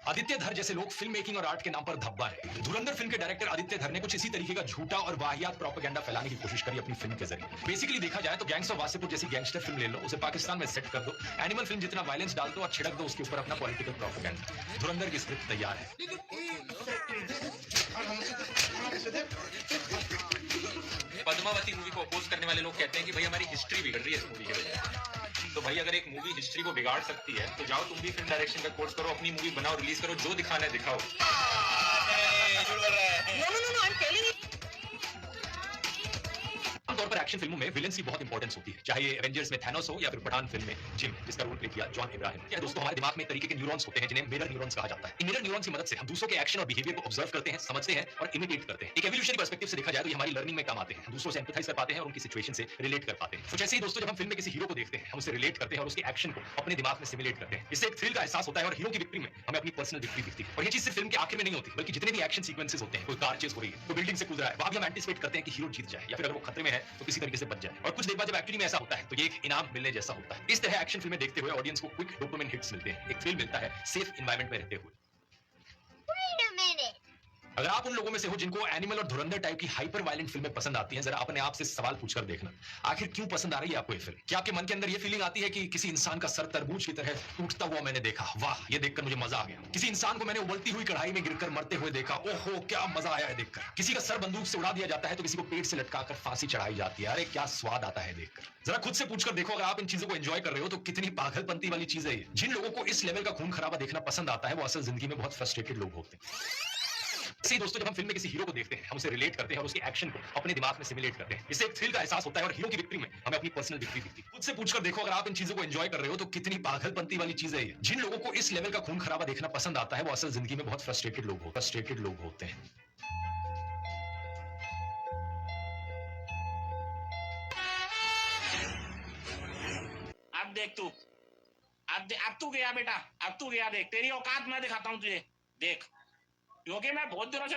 आदित्य धर जैसे लोग फिल्म मेकिंग और आर्ट के नाम पर धब्बा है। धुरंधर फिल्म के डायरेक्टर आदित्य धर ने कुछ इसी तरीके का झूठा और वाहियात प्रोपेगेंडा फैलाने की कोशिश करी अपनी फिल्म के जरिए। बेसिकली देखा जाए तो गैंग्स ऑफ वासेपुर जैसी गैंगस्टर फिल्म ले लो, उसे पाकिस्तान में सेट कर दो, एनिमल फिल्म जितना वायलेंस डाल दो और छिड़क दो उसके ऊपर अपना पॉलिटिकल प्रोपेगेंडा। धुरंधर की स्क्रिप्ट तैयार है। पद्मावती मूवी को अपोज करने वाले लोग कहते हैं कि भाई हमारी हिस्ट्री बिगड़ रही है इस मूवी की वजह से। तो भाई अगर एक मूवी हिस्ट्री को बिगाड़ सकती है तो जाओ तुम भी फिल्म डायरेक्शन का कोर्स करो, अपनी मूवी बनाओ, रिलीज करो, जो दिखाना है दिखाओ। No, I'm telling you. आमतौर पर एक्शन फिल्मों में विलेंस की बहुत इंपॉर्टेंस होती है, चाहे ये एवेंजर्स में थैनोस हो या फिर पठान फिल्म में जिम, जिसका रोल प्ले किया जॉन इब्राहिम। क्या दोस्तों, हमारे दिमाग में एक तरीके के न्यूरॉन्स होते हैं जिन्हें मिरर न्यूरॉन्स कहा जाता है। इन मिरर न्यूरॉन्स की मदद से हम दूसरों के एक्शन और बिहेवियर को ऑब्जर्व करते हैं, समझते हैं और इमिटेट करते हैं। एक एवोल्यूशनरी पर्सपेक्टिव से देखा जाए तो ये हमारी लर्निंग में काम आते हैं, दूसरों से एम्पैथाइज कर पाते हैं और उनकी सिचुएशन से रिलेट कर पाते हैं। कुछ ऐसे ही दोस्तों, जब हम फिल्म में किसी हीरो को देखते हैं, हम उसे रिलेट करते हैं और उसके एक्शन को अपने दिमाग में सिमुलेट करते हैं। इससे एक थ्रिल का एहसास होता है और हीरो की विक्ट्री में हमें अपनी पर्सनल विक्ट्री दिखती है। और ये चीज सिर्फ फिल्म के आखिर में नहीं होती, बल्कि जितने भी एक्शन सीक्वेंसेस होते हैं, कोई कार चेस हो रही है, कोई बिल्डिंग से कूद रहा है, वहां भी हम एंटिसिपेट करते हैं कि हीरो जीत जाए या फिर अगर वो खतरे में है तो किसी तरीके से बच जाए। और कुछ देर बाद जब एक्चुअली में ऐसा होता है तो ये एक इनाम मिलने जैसा होता है। इस तरह एक्शन फिल्में देखते हुए ऑडियंस को क्विक डोपामिन हिट्स मिलते हैं, एक थ्रिल मिलता है सेफ एनवायरनमेंट में रहते हुए। Wait a minute. अगर आप उन लोगों में से हो जिनको एनिमल और धुरंधर टाइप की हाइपर वायलेंट फिल्में पसंद आती हैं, जरा अपने आप से सवाल पूछकर देखना, आखिर क्यों पसंद आ रही है आपको ये फिल्म? क्या आपके मन के अंदर ये फीलिंग आती है कि किसी इंसान का सर तरबूज की तरह टूटता हुआ मैंने देखा, वाह ये देखकर मुझे मजा आ गया। किसी इंसान को मैंने उबलती हुई कढ़ाई में गिरकर मरते हुए देखा, ओहो क्या मजा आया है देखकर। किसी का सर बंदूक से उड़ा दिया जाता है तो किसी को पेट से लटकाकर फांसी चढ़ाई जाती है, अरे क्या स्वाद आता है देखकर। जरा खुद से पूछकर देखो, अगर आप इन चीजों को एंजॉय कर रहे हो तो कितनी पागलपंती वाली चीज है ये। जिन लोगों को इस लेवल का खून खराबा देखना पसंद आता है वो असल जिंदगी में बहुत फ्रस्ट्रेटेड लोग होते हैं। ऐसे ही दोस्तों, जब हम फिल्म में किसी हीरो को देखते हैं, हम उसे रिलेट करते हैं और उसके एक्शन को अपने दिमाग में सिमुलेट करते हैं। इससे एक थ्रिल का एहसास होता है और हीरो की विक्ट्री में हमें अपनी पर्सनल विक्ट्री दिखती है। खुद से पूछकर देखो, अगर आप इन चीजों को एंजॉय कर रहे हो तो कितनी पागलपंती वाली चीज है ये। जिन लोगों को इस लेवल का खून खराबा देखना पसंद आता है वो असल जिंदगी में बहुत फ्रस्ट्रेटेड लोग होते हैं। अब देख तू, अब तू गया बेटा, अब तू गया। देख तेरी औकात मैं दिखाता हूँ तुझे, देख। क्योंकि मैं बहुत दिनों से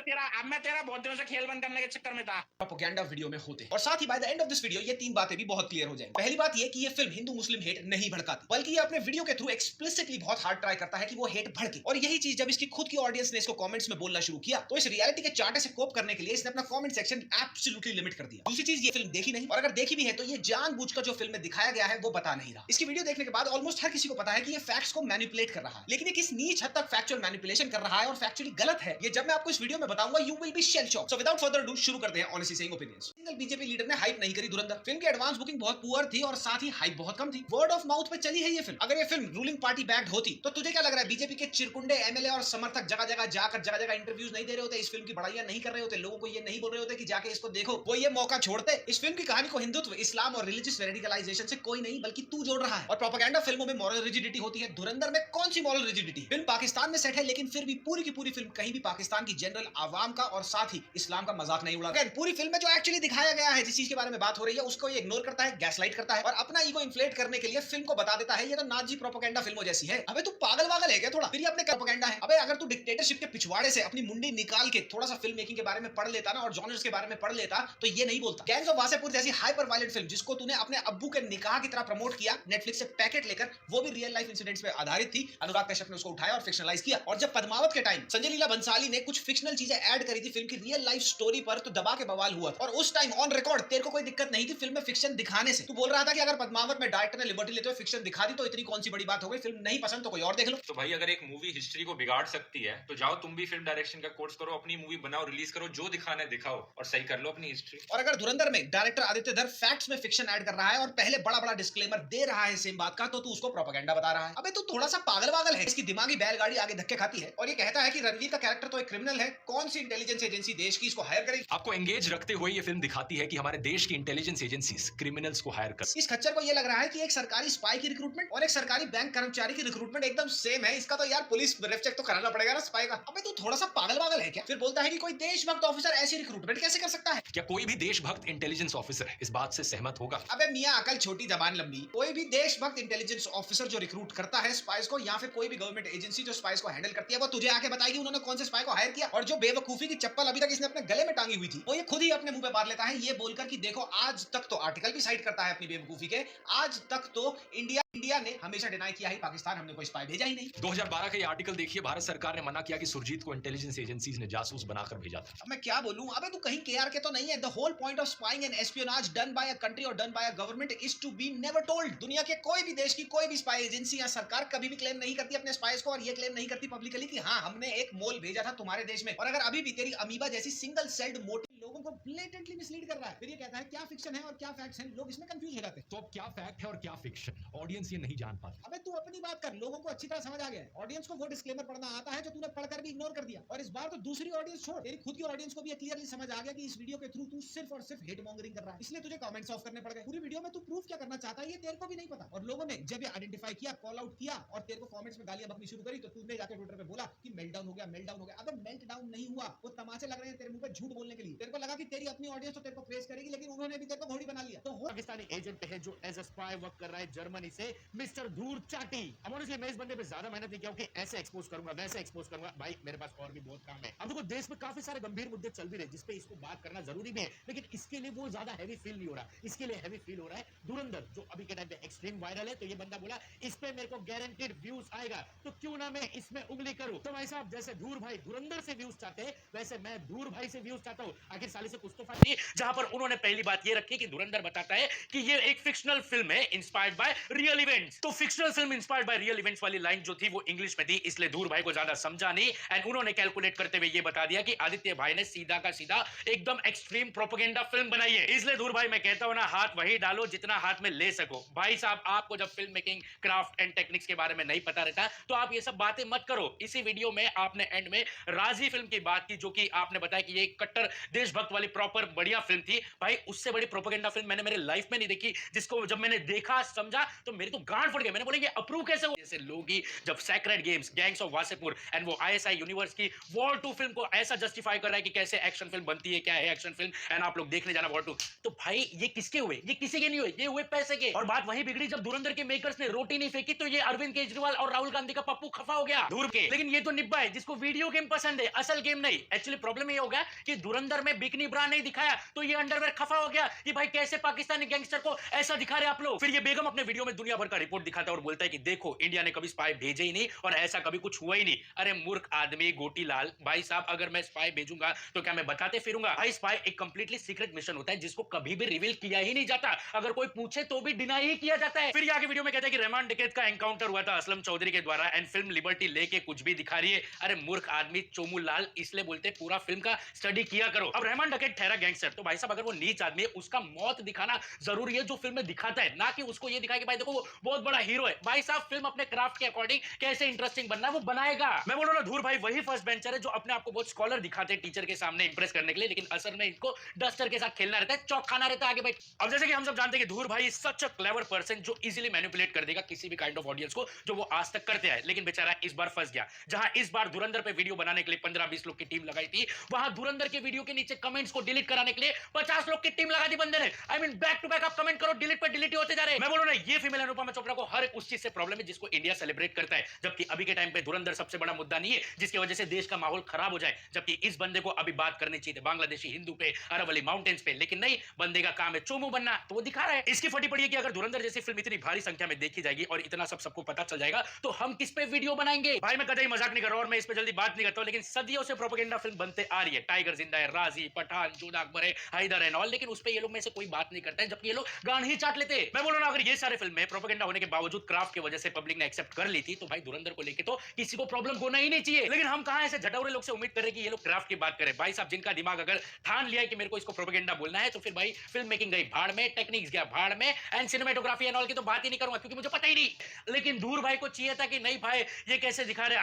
बहुत दिनों से खेल बंद करने के चक्कर में था। प्रोपेगेंडा वीडियो में होते हैं। और साथ ही by the end of this video ये तीन बातें भी बहुत क्लियर हो जाएंगी। पहली बात ये कि ये फिल्म हिंदू मुस्लिम हेट नहीं भड़काती, बल्कि ये अपने वीडियो के थ्रू एक्सप्लिसिटली बहुत हार्ड ट्राई करता है कि वो हेट भड़के। और यही चीज जब इसकी खुद की ऑडियंस ने इसको कमेंट्स में बोलना शुरू किया तो इस रियलिटी के चार्ट से कोप करने के लिए इसने अपना कमेंट सेक्शन एब्सोल्युटली लिमिट कर दिया। दूसरी चीज, ये फिल्म देखी नहीं, और अगर देखी भी है तो ये जानबूझकर जो फिल्म में दिखाया गया है वो बता नहीं रहा। इसकी वीडियो देखने के बाद ऑलमोस्ट हर किसी को पता है कि ये फैक्ट्स को मैनिपुलेट कर रहा है, लेकिन ये किस नीच हद तक फैक्चुअल मैनिपुलेशन कर रहा है और फैक्चुअली गलत है, ये जब मैं आपको इस वीडियो में बताऊंगा you will be shell shocked. So without further ado शुरू करते हैं honestly saying opinions. Single BJP leader ने हाइप नहीं करी धुरंधर फिल्म की। एडवांस बुकिंग बहुत पुअर थी और साथ ही हाइप बहुत कम थी। वर्ड ऑफ माउथ पे चली है ये फिल्म। अगर ये फिल्म रूलिंग पार्टी बैक्ड होती तो तुझे क्या लग रहा है बीजेपी के चिरकुंडे एमएलए और समर्थक जगह जगह इंटरव्यूज नहीं दे रहे होते, इस फिल्म की बढ़ाइयां नहीं कर रहे होते, लोगों को ये नहीं बोल रहे होते कि जाके इसको देखो, वो ये मौका छोड़ते? इस फिल्म की कहानी को हिंदुत्व, इस्लाम और रिलीजियस रेडिकलाइजेशन से कोई नहीं बल्कि तू जोड़ रहा है। और प्रोपेगेंडा फिल्मों में मॉरल रिजिडिटी होती है, धुरंधर में कौन सी मॉरल रिजिडिटी? फिल्म पाकिस्तान में सेट है लेकिन फिर भी पूरी की पूरी फिल्म कहीं भी पाकिस्तान की जनरल आवाम का और साथ ही इस्लाम का मजाक नहीं उड़ा। पूरी फिल्म में जो एक्चुअली दिखाया गया है, जिस चीज के बारे में बात हो रही है, उसको ये इग्नोर करता है, गैसलाइट करता है और अपना ईगो इन्फ्लेट करने के लिए फिल्म को बता देता है ये तो नाजी प्रोपेगेंडा फिल्मों जैसी है। अबे तू पागल वागल है क्या थोड़ा? फिर ये अपने प्रोपेगेंडा है। अबे अगर तू डिक्टेटरशिप के पिछवाड़े से अपनी मुंडी निकाल के थोड़ा सा फिल्म मेकिंग के बारे में पढ़ लेता ना और जॉनर्स के बारे में पढ़ लेता तो ये नहीं बोलता। गैंग्स ऑफ वासेपुर जैसी हाइपर वायलेंट फिल्म जिसको तूने अपने अब्बू के निकाह की तरह प्रमोट किया नेटफ्लिक्स से पैकेट लेकर, वो भी रियल लाइफ इंसिडेंट्स पे आधारित थी। अनुराग कश्यप ने उसको उठाया और फिक्शनलाइज किया। और जब पद्मावत के टाइम संजय लीला बंसाली ने कुछ फिक्शनल चीजें ऐड करी थी फिल्म की रियल लाइफ स्टोरी पर, तो दबा के बवाल हुआ था। और उस टाइम ऑन रिकॉर्ड तेरे को कोई दिक्कत नहीं थी फिल्म में फिक्शन दिखाने से। तू बोल रहा था कि अगर पद्मावत में डायरेक्टर ने लिबर्टी लेते हुए फिक्शन दिखा दी तो इतनी कौन सी बड़ी बात हो गई, फिल्म नहीं पसंद तो कोई और देख लो। तो भाई अगर एक मूवी हिस्ट्री को बिगाड़ सकती है तो जाओ तुम भी फिल्म डायरेक्शन का कोर्स करो, अपनी मूवी बनाओ, रिलीज करो, जो दिखाना है दिखाओ और सही कर लो अपनी हिस्ट्री। और अगर धुरंधर में डायरेक्टर आदित्य धर फैक्ट्स में फिक्शन ऐड कर रहा है और पहले बड़ा बड़ा डिस्क्लेमर दे रहा है सेम बात का, तो तू उसको प्रोपेगेंडा बता रहा है। अबे तू थोड़ा सा पागल वागल है, इसकी दिमागी बैलगाड़ी आगे धक्के खाती है और ये कहता है कि रणवीर का कैरेक्टर तो एक क्रिमिनल है, कौन सी इंटेलिजेंस एजेंसी देश की इसको हायर करेगी? आपको एंगेज रखते हुए ये फिल्म दिखाती है कि हमारे देश की इंटेलिजेंस एजेंसीज क्रिमिनल्स को हायर कर। इस खच्चर को ये लग रहा है कि एक सरकारी स्पाई की रिक्रूटमेंट और एक सरकारी बैंक कर्मचारी की रिक्रूटमेंट एकदम सेम है। इसका तो यार पुलिस रेफ चेक तो कराना पड़ेगा ना स्पाई का। अबे तू थोड़ा सा पागल वागल है क्या? फिर बोलता है कि कोई देशभक्त ऑफिसर ऐसी रिक्रूटमेंट कैसे कर सकता है? क्या कोई भी देशभक्त इंटेलिजेंस ऑफिसर इस बात से सहमत होगा? अबे मियां अकल छोटी जबान लंबी, कोई भी देशभक्त इंटेलिजेंस ऑफिसर जो रिक्रूट करता है स्पाइस को या फिर कोई भी गवर्नमेंट एजेंसी जो स्पाइस को हैंडल करती है, वो तुझे आके बताएगी उन्होंने कौन से स्पाई को हायर किया। और जो बेवकूफी की चप्पल अभी तक इसने अपने गले में टांगी हुई थी वो ये खुद ही अपने मुंह पे मार लेता है, ये बोलकर कि देखो आज तक तो आर्टिकल भी साइड करता है अपनी बेवकूफी के, आज तक तो इंडिया इंडिया ने हमेशा डिनाई किया ही पाकिस्तान हमने कोई स्पाई भेजा ही नहीं। 2012 का ये आर्टिकल देखिए, भारत सरकार ने मना किया कि सुरजीत को इंटेलिजेंस एजेंसीज ने जासूस बनाकर भेजा था। अब मैं क्या बोलूं, अबे तू कहीं केआर के तो नहीं है। The whole point of spying and espionage done by a country और done by a government is to be never told. दुनिया के कोई भी देश की कोई भी स्पाई एजेंसी या सरकार कभी भी क्लेम नहीं करती अपने स्पाइस को, और ये क्लेम नहीं करती पब्लिकली कि हाँ हमने एक मोल भेजा था तुम्हारे देश में। और अगर अभी भी तेरी अमीबा जैसी सिंगल सेल्ड मोटिव लोगों को ब्लेटेंटली मिसलीड कर रहा है, फिर ये कहता है क्या फिक्शन है और क्या फैक्ट्स हैं, लोग इसमें कंफ्यूज हो जाते हैं। तो अब क्या फैक्ट है और क्या फिक्शन, ऑडियंस ये नहीं जान पाती। अबे तू अपनी बात कर, लोगों को अच्छी तरह समझ आ गया है। ऑडियंस को वो डिस्क्लेमर पढ़ना आता है जो तूने पढ़कर भी इग्नोर कर दिया। और इस बार तो दूसरी ऑडियंस छोड़, तेरी खुद की ऑडियंस को भी क्लियरली समझ आ गया कि इस वीडियो के थ्रू तू सिर्फ और सिर्फ हेट मॉन्गरिंग कर रहा है, इसलिए तुझे कमेंट्स ऑफ करने पड़ गए। पूरी वीडियो में तू प्रूफ क्या करना चाहता है ये तेरे को भी नहीं पता। और लोगों ने जब ये आइडेंटिफाई किया, कॉल आउट किया और तेरे को कमेंट्स में गालियां बकनी शुरू करी, तो तूने जाकर ट्विटर पे बोला कि मेल्टडाउन हो गया, मेल्टडाउन हो गया। अबे मेल्टडाउन नहीं हुआ, वो तमाचे लग रहे हैं तेरे मुंह पे झूठ बोलने के लिए। तेरे को लगा कि तेरी अपनी ऑडियंस तो तेरे को प्रेस करेगी, लेकिन उन्होंने भी तेरे को घोड़ी बना लिया। तो पाकिस्तानी एजेंट है जो एज अ स्पाई वर्क कर रहा है जर्मनी से, मिस्टर धूर चाटी। अब ऑनेस्टली मैं इस बंदे पे ज्यादा मेहनत नहीं किया कि ऐसे एक्सपोज करूंगा वैसे एक्सपोज करूंगा। भाई मेरे पास और भी बहुत काम है। अब देखो देश में काफी सारे गंभीर मुद्दे चल भी रहे जिसपे इसको बात करना जरूरी भी है, लेकिन इसके लिए वो ज्यादा हैवी फील नहीं हो रहा। इसके लिए हैवी फील हो रहा है धुरंधर, जो अभी के टाइम पे एक्सट्रीम वायरल है। तो ये बंदा बोला इस पे मेरे को गारंटीड व्यूज आएगा, तो क्यों ना मैं इसमें उंगली करूं। तो भाई साहब जैसे धूर भाई धुरंधर से व्यूज चाहते हैं, वैसे मैं धूर भाई से व्यूज चाहता हूं। आखिर साले से कुछ तो फायदा नहीं। जहां पर उन्होंने पहली बात ये रखी कि धुरंधर बताता है कि ये एक फिक्शनल फिल्म है इंस्पायर्ड बाय रियल इवेंट्स। तो fictional film inspired by real events वाली लाइन जो थी वो इंग्लिश में थी, इसलिए धूर भाई को ज्यादा समझा नहीं। एंड उन्होंने कैलकुलेट करते हुए ये बता दिया कि आदित्य भाई ने सीधा का सीधा एकदम एक्सट्रीम प्रोपेगेंडा फिल्म बनाई है। इसलिए धूर भाई मैं कहता हूं ना, हाथ वही डालो जितना हाथ में ले सको। भाई साहब आपको जब film making craft and techniques के बारे में नहीं पता रहता तो आप ये सब बातें मत करो। इसी वीडियो में आपने एंड में राजी फिल्म की बात की, जो कि आपने बताया कि ये एक कट्टर देशभक्त वाली प्रॉपर बढ़िया फिल्म थी। भाई उससे बड़ी प्रोपेगेंडा फिल्म मैंने मेरे लाइफ में नहीं देखी, जिसको जब मैंने देखा समझा तो मेरी तो गांड फट गई। मैंने बोला ये अप्रूव कैसे हो। जैसे लोग ही जब sacred games, gangs of Wasseypur and वो आईएसआई यूनिवर्स की वॉर 2 फिल्म को ऐसा जस्टिफाई कर रहा है कि कैसे एक्शन फिल्म बनती है, क्या है एक्शन फिल्म, एंड आप लोग देखने जाना वॉर 2। तो भाई ये किसके हुए, ये किसी के नहीं हुए, ये हुए पैसे के। और बात वही बिगड़ी जब धुरंधर के मेकर्स ने रोटी नहीं फेंकी तो ये अरविंद केजरीवाल और राहुल गांधी का पप्पू खफा हो गया धूर के। लेकिन ये तो निब्बा है जिसको वीडियो गेम पसंद है, असल गेम नहीं। एक्चुअली प्रॉब्लम ये हो गया कि धुरंधर में बिकनी ब्रा नहीं दिखाया तो ये अंडरवेयर खफा हो गया कि भाई कैसे पाकिस्तानी गैंगस्टर को ऐसा दिखा रहे आप लोग। फिर ये बेगम अपने वीडियो में दुनिया भर का रिपोर्ट दिखाता है और बोलता है कि देखो इंडिया ने कभी स्पाई भेजे ही नहीं और ऐसा कभी कुछ हुआ ही नहीं। अरे मूर्ख आदमी गोटी लाल, भाई साहब अगर मैं स्पाई भेजूंगा तो क्या मैं बताते फिरूंगा? भाई स्पाई एक कंप्लीटली सीक्रेट मिशन होता है जिसको कभी भी रिवील किया ही नहीं जाता। अगर कोई पूछे तो भी डिनाई ही किया जाता है। फिर आगे वीडियो में कहता है कि रहमान डकैत का एनकाउंटर हुआ था असलम चौधरी के द्वारा एंड फिल्म लिबर्टी लेके कुछ भी दिखा रही है। अरे मूर्ख आदमी चोमू लाल, इसलिए बोलते पूरा फिल्म का स्टडी किया करो। अब रहमान डकैत ठहरा गैंगस्टर, तो भाई साहब अगर वो नीच आदमी है उसका मौत दिखाना जरूरी है जो फिल्म में दिखाता है, ना कि उसको ये दिखाए कि भाई देखो वो बहुत बड़ा हीरो है। भाई साहब फिल्म अपने क्राफ्ट के अकॉर्डिंग कैसे इंटरेस्टिंग बनना है वो बनाएगा। मैं बोल रहा हूं धूर भाई वही फर्स्ट बेंचर है जो अपने आप को बहुत स्कॉलर दिखाते हैं टीचर के सामने इंप्रेस करने के लिए, लेकिन असल में इनको डस्टर के साथ खेलना रहता है, चौक खाना रहता है आगे भाई। अब जैसे कि हम सब जानते हैं कि धूर भाई सच अ क्लेवर पर्सन जो इजीली मैनिपुलेट कर देगा किसी भी काइंड ऑफ ऑडियंस को, जो वो आज तक करते हैं। लेकिन बेचारा इस बार फंस गया। जहां इस बार धुरंधर पे वीडियो बनाने के लिए 15-20 लोग की टीम लगाई थी, वहां धुरंधर के वीडियो के नीचे कमेंट्स को डिलीट कराने के लिए 50 लोग की टीम लगा दी बंदे ने। I mean back to back आप कमेंट करो, डिलीट पे डिलीट होते जा रहे हैं। मैं बोल रहा हूं ये फीमेल अनुपमा चोपड़ा को हर उस चीज से प्रॉब्लम है जिसको इंडिया सेलिब्रेट करता है, जबकि अभी के टाइम पे धुरंधर सबसे बड़ा मुद्दा नहीं है जिसकी वजह से देश का माहौल खराब हो जाए। जबकि इस बंदे को अभी बात करनी चाहिए थी बांग्लादेशी हिंदू पे, अरवली माउंटेन्स पे, लेकिन नहीं, बंदे का काम है चोमू बनना, तो वो दिखा रहा है। इसकी फटी पड़ी है कि अगर धुरंधर जैसी फिल्म इतनी भारी संख्या में देखी जाएगी और इतना सब सबको पता चल जाएगा तो हम किस पे वीडियो बनाएंगे? भाई मैं कभी मजाक नहीं कर रहा और मैं इस पे जल्दी बात नहीं करता हूं, लेकिन सदियों से प्रोपेगेंडा फिल्म बनते आ रही है। टाइगर जिंदा है, राजी, पठान, जोधा अकबर है, हैदर एंड ऑल, लेकिन उस पे ये लोग में से कोई बात नहीं करता है, जबकि ये लोग गान ही चाट लेते हैं। मैं बोल रहा हूं अगर ये सारे फिल्म में प्रोपेगेंडा होने के बावजूद क्राफ्ट की वजह से पब्लिक ने एक्सेप्ट कर ली थी तो भाई धुरंधर को लेके तो किसी को प्रॉब्लम होना ही नहीं चाहिए। लेकिन हम कहां ऐसे झटौरे लोग से उम्मीद कर रहे हैं कि ये लोग क्राफ्ट की बात करें। भाई साहब जिनका दिमाग अगर ठान लिया है कि मेरे को इसको प्रोपेगेंडा बोलना है तो फिर भाई फिल्म मेकिंग गई भाड़ में, टेक्निक्स गया भाड़ में, एंड सिनेमेटोग्राफी एंड ऑल की तो बात ही नहीं करूंगा क्योंकि मुझे पता ही नहीं। लेकिन धूर भाई को चाहिए था कि नहीं भाई ये कैसे दिखा रहे,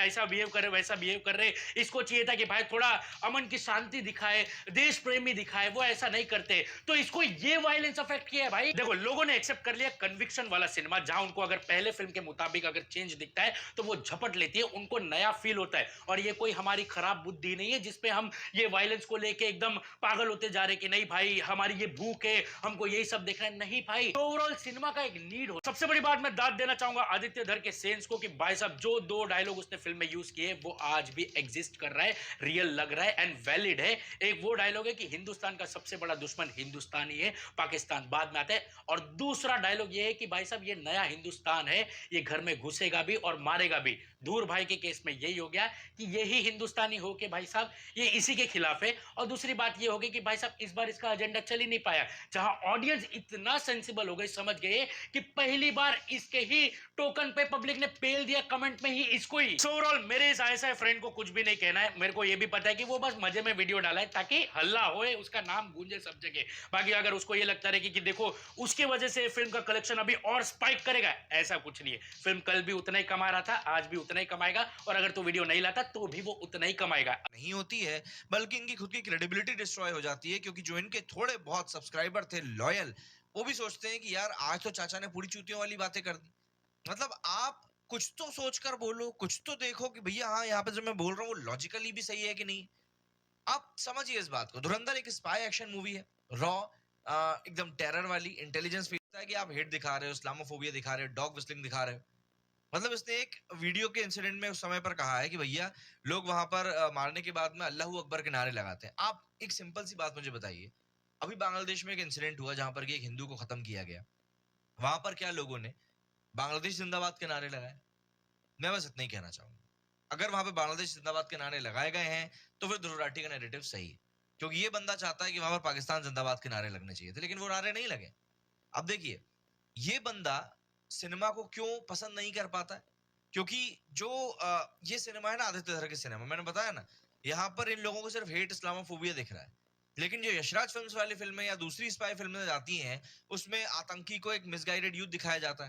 ऐसा बिहेव कर रहे, वैसा बिहेव कर रहे। इसको चाहिए था कि भाई थोड़ा अमन की शांति दिखाए, देश प्रेमी दिखाए, वो ऐसा नहीं करते तो इसको ये वायलेंस अफेक्ट किया है। भाई देखो लोगों ने एक्सेप्ट कर लिया कन्विक्शन वाला सिनेमा, जहां उनको अगर पहले फिल्म के मुताबिक अगर चेंज दिखता है तो वो झपट लेती है, उनको नया फील होता है। और ये कोई हमारी खराब बुद्धि नहीं है जिसपे हम ये वायलेंस को लेके एकदम पागल होते जा रहे कि नहीं भाई हमारी ये भूख है, हमको यही सब देखना है। नहीं भाई, तो ओवरऑल सिनेमा का एक नीड हो। सबसे बड़ी बात मैं दाद देना चाहूंगा आदित्य धर के सेंस को कि भाई साहब जो 2 डायलॉग उसने फिल्म में यूज किए वो आज भी एग्जिस्ट कर रहा है, रियल लग रहा है एंड वैलिड है। एक वो डायलॉग है कि हिंदुस्तान का सबसे बड़ा दुश्मन हिंदुस्तान ही है, पाकिस्तान बाद में आता है। और दूसरा डायलॉग ये है कि भाई साहब ये नया हिंदुस्तान है, ये घर में घुसेगा भी और मारेगा भी। धूर भाई के केस में यही हो गया कि यही हिंदुस्तानी हो के भाई साहब ये इसी के खिलाफ है। और दूसरी बात ये होगी कि भाई साहब इस बार इसका एजेंडा चल ही नहीं पाया, जहां ऑडियंस इतना सेंसिबल हो गई, समझ गए कि पहली बार इसके ही टोकन पे पब्लिक ने पेल दिया कमेंट में ही इसको ही। सो ओवरऑल मेरे इस ऐसा फ्रेंड को कुछ भी नहीं कहना है, मेरे को ये भी पता है कि वो बस मजे में वीडियो डाला है ताकि हल्ला होए, उसका नाम गूंजे सब जगह। बाकी अगर उसको ये लगता रहे कि देखो उसकी वजह से फिल्म का कलेक्शन अभी और स्पाइक करेगा, ऐसा कुछ नहीं है। फिल्म कल भी उतना ही कमा रहा था, आज भी उतना ही कमाएगा, और अगर तो वीडियो नहीं लाता तो भी वो उतना ही कमाएगा। नहीं होती है, बल्कि इनकी खुद की क्रेडिबिलिटी डिस्ट्रॉय हो जाती है, क्योंकि जो इनके थोड़े बहुत सब्सक्राइबर थे लॉयल, वो भी सोचते हैं कि यार आज तो चाचा ने पूरी चूतियों वाली बातें कर दी। मतलब आप कुछ तो सोचकर बोलो, कुछ तो देखो कि भैया हाँ यहाँ पे जो मैं बोल रहा हूँ वो लॉजिकली भी सही है कि नहीं। आप समझिए इस बात को, धुरंधर एक स्पाई एक्शन मूवी है, रॉ एकदम टेरर वाली, इंटेलिजेंस फील है कि आप हेट दिखा रहे हो, इस्लामोफोबिया दिखा रहे हो, डॉग विस्लिंग दिखा रहे हो। मतलब इसने एक वीडियो के इंसिडेंट में उस समय पर कहा है कि भैया लोग वहां पर मारने के बाद में अल्लाहू अकबर के नारे लगाते हैं। आप एक सिंपल सी बात मुझे बताइए, अभी बांग्लादेश में एक इंसिडेंट हुआ जहां पर कि एक हिंदू को खत्म किया गया, वहां पर क्या लोगों ने बांग्लादेश जिंदाबाद के नारे लगाए? मैं बस इतना ही कहना चाहूंगा, अगर वहां पे बांग्लादेश जिंदाबाद के नारे लगाए गए हैं तो फिर ध्रुव राठी का नैरेटिव सही है, क्योंकि ये बंदा चाहता है कि वहां पर पाकिस्तान जिंदाबाद के नारे लगने चाहिए थे, लेकिन वो नारे नहीं लगे। अब देखिए ये बंदा सिनेमा को क्यों पसंद नहीं कर पाता है, क्योंकि जो ये सिनेमा है ना आदित्य धर के सिनेमा, मैंने बताया ना, यहाँ पर इन लोगों को सिर्फ हेट इस्लामोफोबिया दिख रहा है। लेकिन जो यशराज फिल्म्स वाली फिल्में या दूसरी स्पाई फिल्में जाती हैं, उसमें आतंकी को एक मिसगाइडेड यूथ दिखाया जाता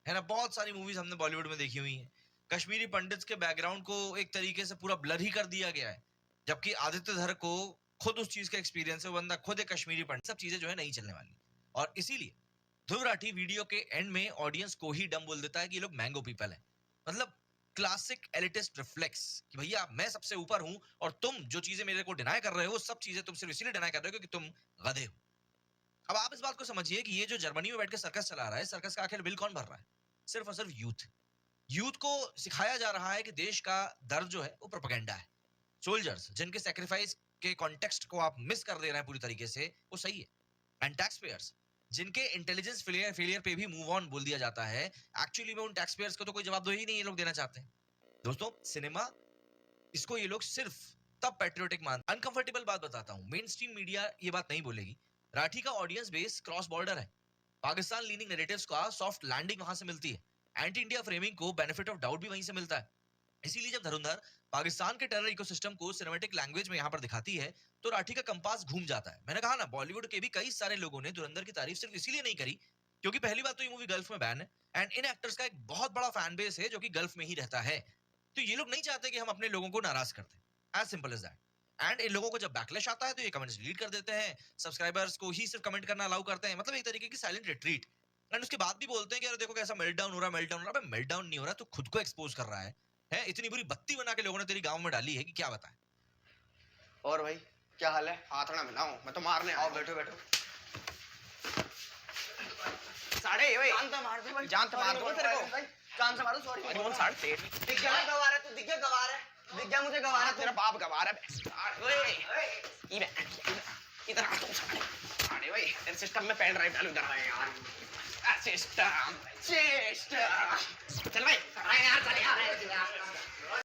है ना। बहुत सारी मूवीज हमने बॉलीवुड में देखी हुई हैं, कश्मीरी पंडित्स के बैकग्राउंड को एक तरीके से पूरा ब्लर ही कर दिया गया है, जबकि आदित्य धर को खुद उस चीज का एक्सपीरियंस है, वो बंदा खुद एक कश्मीरी पंडित। सब चीजें जो है नहीं चलने वाली, और इसीलिए ध्रुव राठी वीडियो के एंड में ऑडियंस को ही डम बोल देता है कि ये लोग मैंगो पीपल हैं। मतलब क्लासिक एलिटिस्ट रिफ्लेक्स कि भैया मैं सबसे ऊपर हूं और तुम जो चीजें मेरे को डिनाई कर रहे हो, सब चीजें तुम सिर्फ इसीलिए डिनाई कर रहे हो क्योंकि तुम गधे हो। अब आप इस बात को समझिए कि ये जो जर्मनी में बैठ के सर्कस चला रहा है, सर्कस का आखिर बिल कौन भर रहा है? सिर्फ और सिर्फ यूथ। यूथ को सिखाया जा रहा है कि देश का दर्द जो है वो प्रोपेगेंडा है। सोल्जर्स जिनके सेक्रीफाइस के कॉन्टेक्स्ट को आप मिस कर दे रहे हैं पूरी तरीके से, वो सही है। एंड टैक्स पेयर्स जिनके इंटेलिजेंस फेलियर पे भी मूव ऑन बोल दिया जाता है, एक्चुअली में उन टैक्स पेयर्स को तो कोई जवाब दो ही नहीं ये लोग देना चाहते हैं। दोस्तों सिनेमा, इसको ये लोग सिर्फ तब पैट्रियोटिक मानते। अनकंफर्टेबल बात बताता हूं, मेन स्ट्रीम मीडिया ये बात नहीं बोलेगी, राठी का ऑडियंस बेस क्रॉस बॉर्डर है। पाकिस्तान लीनिंग नैरेटिव्स का सॉफ्ट लैंडिंग वहां से मिलती है, एंटी इंडिया फ्रेमिंग को बेनिफिट ऑफ डाउट भी वहीं से मिलता है। इसीलिए जब धुरंधर पाकिस्तान के टेरर इकोसिस्टम को सिनेमैटिक लैंग्वेज में यहाँ पर दिखाती है तो राठी का कंपास घूम जाता है। मैंने कहा ना, बॉलीवुड के भी कई सारे लोगों ने धुरंधर की तारीफ सिर्फ इसीलिए नहीं करी क्योंकि पहली बात तो ये मूवी गल्फ में बैन है, एंड इन एक्टर्स का एक बहुत बड़ा फैन बेस है जो कि गल्फ में ही रहता है। तो ये लोग नहीं चाहते कि हम अपने लोगों को नाराज कर दें, as simple as that. And इन लोगों को जब बैकलैश आता है तो ये कमेंट्स डिलीट कर देते हैं, सब्सक्राइबर्स को ही सिर्फ कमेंट करना अलाउ करते हैं, मतलब एक तरीके की साइलेंट रिट्रीट। एंड उसके बाद भी बोलते हैं कि यार देखो कैसा मेल्टडाउन हो रहा है, मेल्टडाउन हो रहा है। मेल्टडाउन नहीं हो रहा, तो खुद को एक्सपोज कर रहा है। इतनी बुरी बत्ती बना के लोगों ने तेरी गांव में डाली है कि क्या बताएं। और भाई क्या हाल है? हाथ ना मिलाओ, मैं तो मारने आओ। बैठो बैठो। साढ़े भाई जान तो मार दो भाई, जान तो मार दो तेरे को, जान से मारो। सॉरी कौन साढ़े तेरे दिख गया ना, गवार है तू, दिख गया गवार है, दिख गया मुझे गवार है। तेरा बाप गवार है। ओए इधर आ तू साढ़े भाई, तेरे सिस्टम में पेन ड्राइव डालू इधर आ यार। सिस्टम चल भाई यार, चल यार।